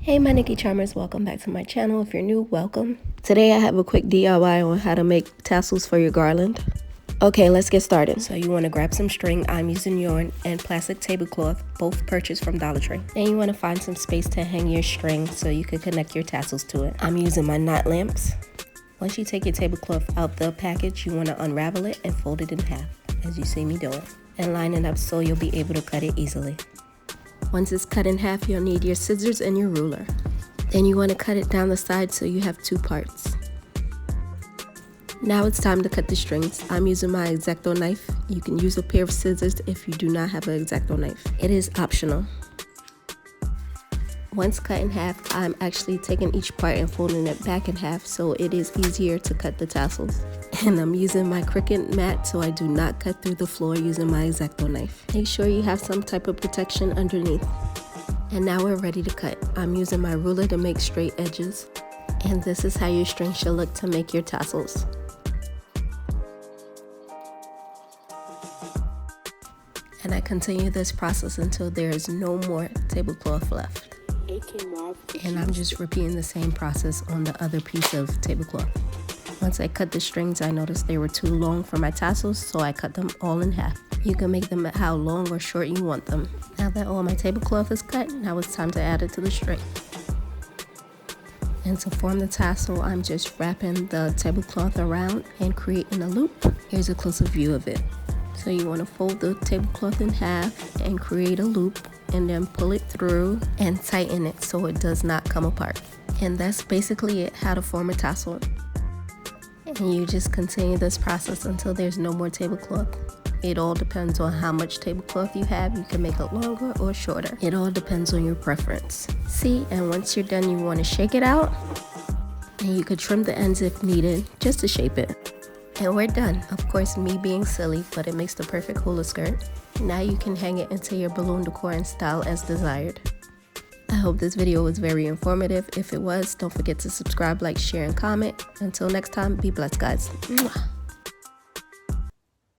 Hey my nikicharmz, welcome back to my channel. If you're new, welcome. Today I have a quick DIY on how to make tassels for your garland. Okay, let's get started. So you want to grab some string. I'm using yarn and plastic tablecloth, both purchased from Dollar Tree. Then you want to find some space to hang your string so you can connect your tassels to it. I'm using my knot lamps. Once you take your tablecloth out the package, you want to unravel it and fold it in half, as you see me doing, and line it up so you'll be able to cut it easily. Once it's cut in half, you'll need your scissors and your ruler. Then you want to cut it down the side so you have two parts. Now it's time to cut the strings. I'm using my X-Acto knife. You can use a pair of scissors if you do not have an X-Acto knife. It is optional. Once cut in half, I'm actually taking each part and folding it back in half so it is easier to cut the tassels. And I'm using my Cricut mat so I do not cut through the floor using my X-Acto knife. Make sure you have some type of protection underneath. And now we're ready to cut. I'm using my ruler to make straight edges. And this is how your string should look to make your tassels. And I continue this process until there is no more tablecloth left. And I'm just repeating the same process on the other piece of tablecloth. Once I cut the strings, I noticed they were too long for my tassels, so I cut them all in half. You can make them how long or short you want them. Now that all my tablecloth is cut, now it's time to add it to the string. And to form the tassel, I'm just wrapping the tablecloth around and creating a loop. Here's a closer view of it. So you want to fold the tablecloth in half and create a loop, and then pull it through and tighten it so it does not come apart. And that's basically it, how to form a tassel. And you just continue this process until there's no more tablecloth. It all depends on how much tablecloth you have. You can make it longer or shorter. It all depends on your preference. See, and once you're done, you want to shake it out, and you could trim the ends if needed just to shape it. And we're done. Of course, me being silly, but it makes the perfect hula skirt. Now you can hang it into your balloon decor and style as desired. I hope this video was very informative. If it was, don't forget to subscribe, like, share, and comment. Until next time, be blessed, guys. Mwah.